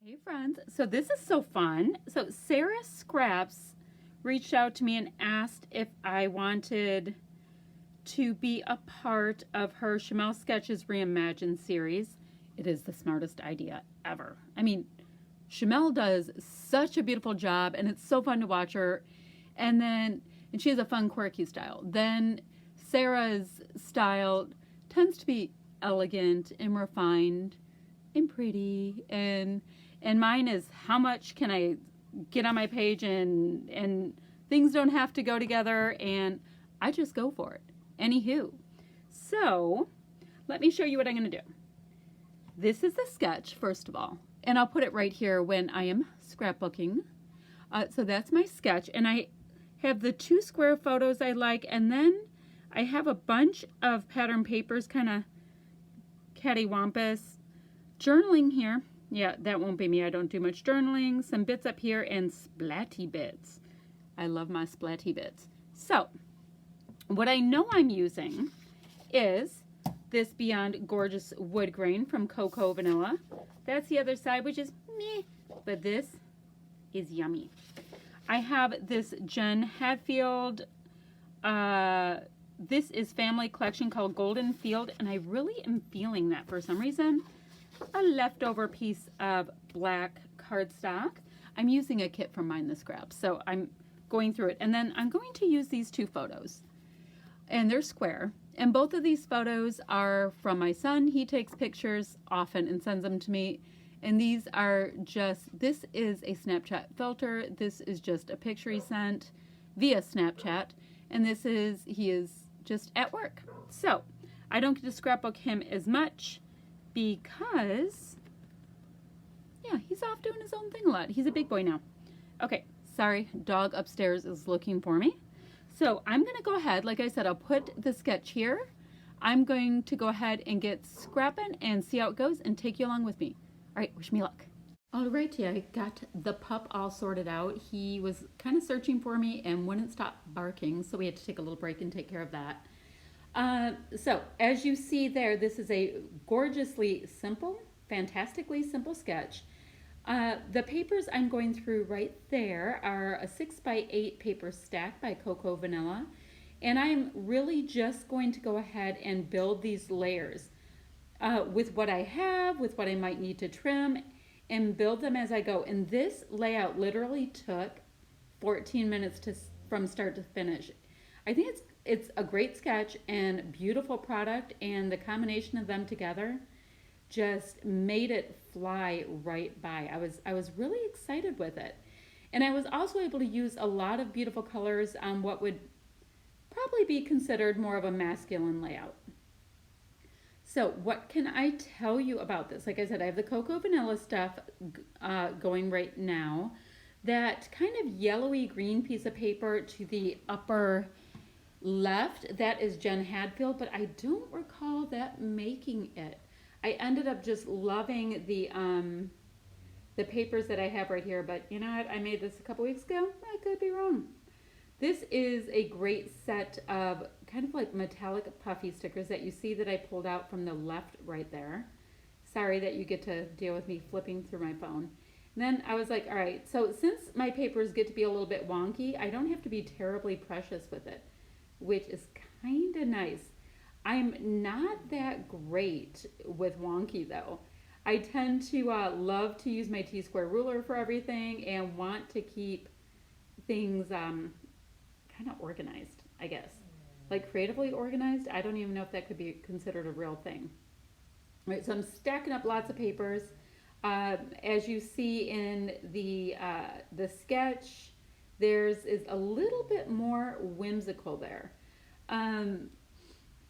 Hey friends, so this is so fun. So Sara Scraps reached out to me and asked if I wanted to be a part of her Shimelle Sketches Reimagined series. It is the smartest idea ever. I mean, Shimelle does such a beautiful job and it's so fun to watch her. And she has a fun, quirky style. Then Sara's style tends to be elegant and refined and pretty, and mine is how much can I get on my page, and things don't have to go together, and I just go for it. Anywho, so let me show you what I'm going to do. This is the sketch, first of all, and I'll put it right here when I am scrapbooking. So that's my sketch, and I have the 2 square photos I like, and then I have a bunch of pattern papers, kind of cattywampus. Journaling here. Yeah, that won't be me. I don't do much journaling. Some bits up here and splatty bits. I love my splatty bits. So, what I know I'm using is this Beyond Gorgeous Wood Grain from Cocoa Vanilla. That's the other side, which is meh, but this is yummy. I have this Jen Hadfield, this is family collection called Golden Field, and I really am feeling that for some reason. A leftover piece of black cardstock. I'm using a kit from Mind the Scraps, so I'm going through it. And then I'm going to use these 2 photos. And they're square. And both of these photos are from my son. He takes pictures often and sends them to me. And these are just, this is a Snapchat filter. This is just a picture he sent via Snapchat. And this is, he is just at work. So I don't get to scrapbook him as much, because, yeah, he's off doing his own thing a lot. He's a big boy now. Okay, sorry, dog upstairs is looking for me. So I'm going to go ahead, like I said, I'll put the sketch here. I'm going to go ahead and get scrapping and see how it goes and take you along with me. All right, wish me luck. Alrighty, I got the pup all sorted out. He was kind of searching for me and wouldn't stop barking, so we had to take a little break and take care of that. So as you see there, this is a gorgeously simple, fantastically simple sketch. The papers I'm going through right there are a 6x8 paper stack by Cocoa Vanilla. And I'm really just going to go ahead and build these layers with what I have, with what I might need to trim, and build them as I go. And this layout literally took 14 minutes from start to finish. I think it's a great sketch and beautiful product, and the combination of them together just made it fly right by. I was really excited with it. And I was also able to use a lot of beautiful colors on what would probably be considered more of a masculine layout. So what can I tell you about this? Like I said, I have the Cocoa Vanilla stuff going right now. That kind of yellowy green piece of paper to the upper left, that is Jen Hadfield, but I don't recall that making it. I ended up just loving the papers that I have right here, but you know what? I made this a couple weeks ago. I could be wrong. This is a great set of kind of like metallic puffy stickers that you see that I pulled out from the left right there. Sorry that you get to deal with me flipping through my phone. And then I was like, all right, so since my papers get to be a little bit wonky, I don't have to be terribly precious with it, which is kind of nice. I'm not that great with wonky though. I tend to love to use my T-square ruler for everything and want to keep things kind of organized, I guess. Like creatively organized. I don't even know if that could be considered a real thing. All right, so I'm stacking up lots of papers. As you see in the sketch, there's is a little bit more whimsical there.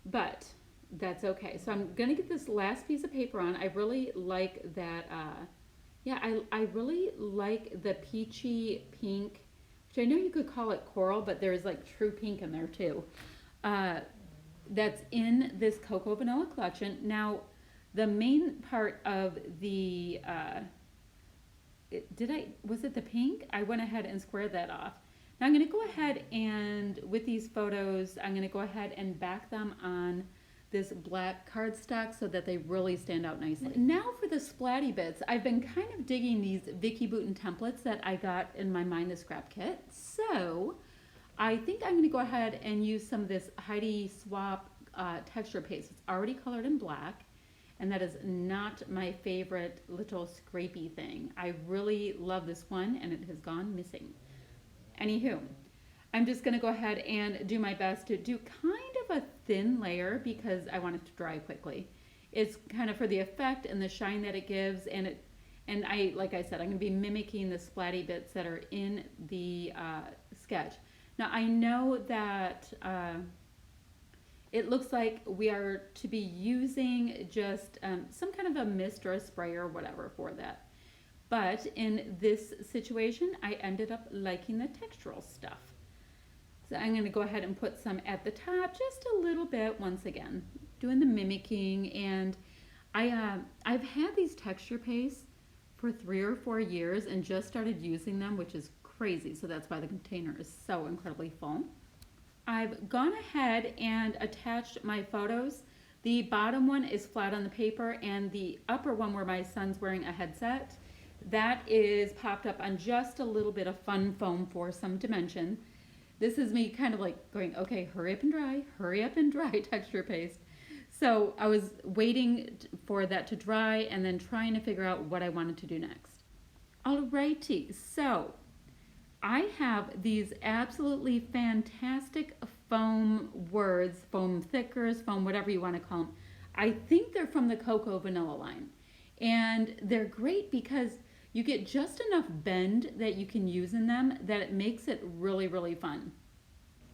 But that's okay. So I'm going to get this last piece of paper on. I really like that. Yeah, I really like the peachy pink, which I know you could call it coral, but there's like true pink in there too. That's in this Cocoa Vanilla collection. Now, the main part of the, was it the pink? I went ahead and squared that off. Now I'm going to go ahead and, with these photos, I'm going to go ahead and back them on this black cardstock so that they really stand out nicely. Now for the splatty bits, I've been kind of digging these Vicky Bouton templates that I got in my Mind the Scrap kit. So I think I'm going to go ahead and use some of this Heidi Swap texture paste. It's already colored in black, and that is not my favorite little scrapey thing. I really love this one, and it has gone missing. Anywho, I'm just going to go ahead and do my best to do kind of a thin layer because I want it to dry quickly. It's kind of for the effect and the shine that it gives, and I, like I said, I'm going to be mimicking the splatty bits that are in the sketch. Now I know that it looks like we are to be using just some kind of a mist or a spray or whatever for that. But in this situation, I ended up liking the textural stuff. So I'm going to go ahead and put some at the top, just a little bit once again, doing the mimicking. And I've had these texture pastes for 3 or 4 years and just started using them, which is crazy. So that's why the container is so incredibly full. I've gone ahead and attached my photos. The bottom one is flat on the paper, and the upper one where my son's wearing a headset, that is popped up on just a little bit of fun foam for some dimension. This is me kind of like going, okay, hurry up and dry texture paste. So I was waiting for that to dry and then trying to figure out what I wanted to do next. Alrighty, so I have these absolutely fantastic foam words, foam thickers, foam whatever you want to call them. I think they're from the Cocoa Vanilla line. And they're great because you get just enough bend that you can use in them that it makes it really, really fun.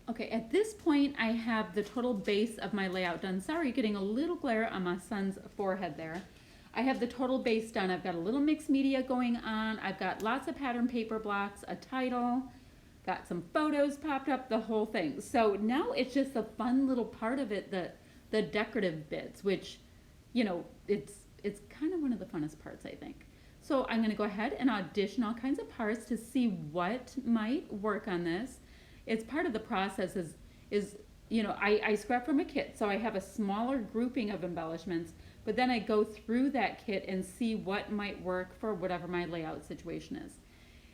Okay, at this point I have the total base of my layout done. Sorry, getting a little glare on my son's forehead there. I have the total base done. I've got a little mixed media going on. I've got lots of pattern paper blocks, a title, got some photos popped up, the whole thing. So now it's just a fun little part of it, the decorative bits, which, you know, it's kind of one of the funnest parts, I think. So I'm going to go ahead and audition all kinds of parts to see what might work on this. It's part of the process is you know, I scrap from a kit, so I have a smaller grouping of embellishments, but then I go through that kit and see what might work for whatever my layout situation is.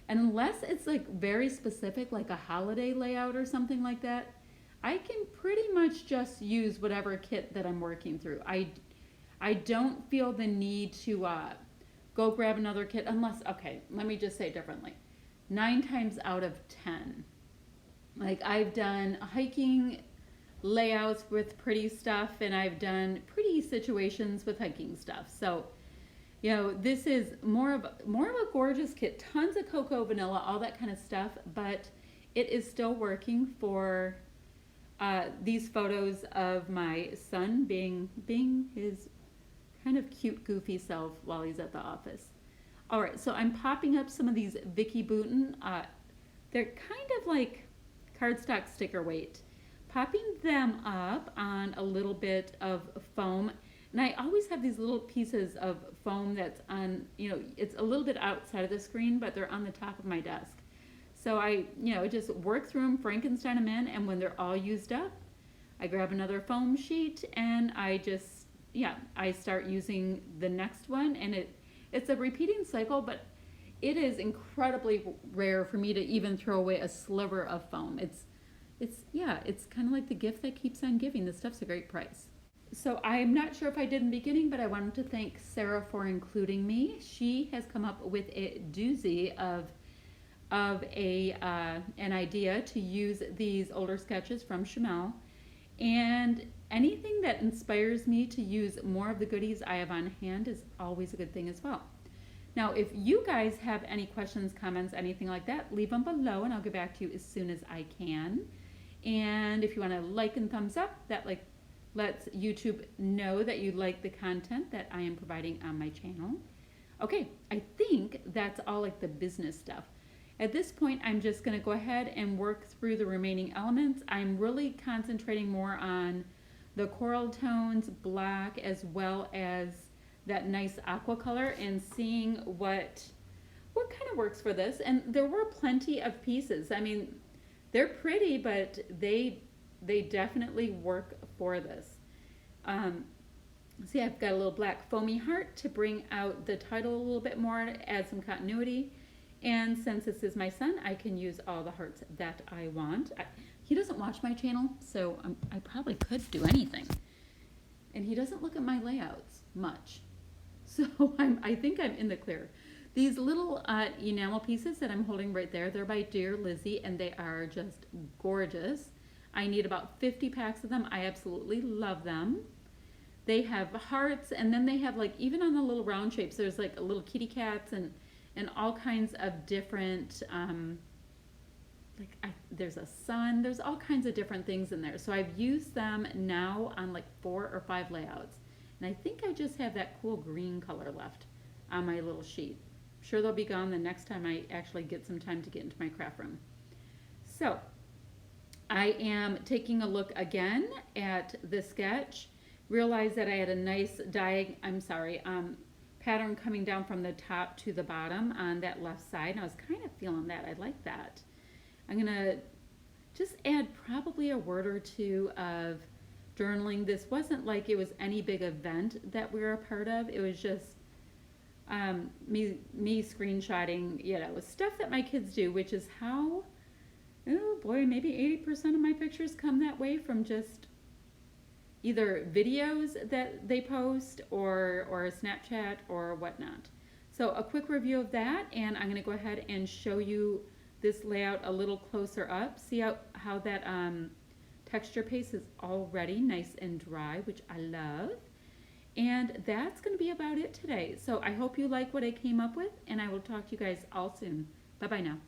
And unless it's like very specific, like a holiday layout or something like that, I can pretty much just use whatever kit that I'm working through. I don't feel the need to go grab another kit unless, okay, let me just say it differently. 9 times out of 10, like I've done hiking layouts with pretty stuff, and I've done pretty situations with hiking stuff. So, you know, this is more of a gorgeous kit, tons of cocoa, vanilla, all that kind of stuff, but it is still working for these photos of my son being his kind of cute, goofy self while he's at the office. All right, so I'm popping up some of these Vicky Bouton. They're kind of like cardstock sticker weight. Popping them up on a little bit of foam. And I always have these little pieces of foam that's on, you know, it's a little bit outside of the screen, but they're on the top of my desk. So I, you know, just work through them, Frankenstein them in, and when they're all used up, I grab another foam sheet and I just, yeah, I start using the next one, and it's a repeating cycle, but it is incredibly rare for me to even throw away a sliver of foam. It's kind of like the gift that keeps on giving. This stuff's a great price. So I'm not sure if I did in the beginning, but I wanted to thank Sara for including me. She has come up with a doozy of an idea to use these older sketches from Shimelle, and anything that inspires me to use more of the goodies I have on hand is always a good thing as well. Now, if you guys have any questions, comments, anything like that, leave them below and I'll get back to you as soon as I can. And if you want to like and thumbs up, that lets YouTube know that you like the content that I am providing on my channel. Okay, I think that's all like the business stuff. At this point, I'm just going to go ahead and work through the remaining elements. I'm really concentrating more on the coral tones, black, as well as that nice aqua color, and seeing what kind of works for this. And there were plenty of pieces. I mean, they're pretty, but they definitely work for this. See, I've got a little black foamy heart to bring out the title a little bit more, add some continuity. And since this is my son, I can use all the hearts that I want. He doesn't watch my channel, so I probably could do anything. And he doesn't look at my layouts much. So I think I'm in the clear. These little enamel pieces that I'm holding right there, they're by Dear Lizzie, and they are just gorgeous. I need about 50 packs of them. I absolutely love them. They have hearts, and then they have, like, even on the little round shapes, there's like little kitty cats and all kinds of different, there's a sun, there's all kinds of different things in there. So I've used them now on like 4 or 5 layouts. And I think I just have that cool green color left on my little sheet. I'm sure they'll be gone the next time I actually get some time to get into my craft room. So I am taking a look again at the sketch. Realized that I had a nice pattern coming down from the top to the bottom on that left side. And I was kind of feeling that. I like that. I'm going to just add probably a word or two of journaling. This wasn't like it was any big event that we were a part of. It was just me screenshotting, stuff that my kids do, which is how, oh boy, maybe 80% of my pictures come that way from just either videos that they post or Snapchat or whatnot. So a quick review of that, and I'm going to go ahead and show you this layout a little closer up. See how that texture paste is already nice and dry, which I love. And that's going to be about it today. So I hope you like what I came up with, and I will talk to you guys all soon. Bye-bye now.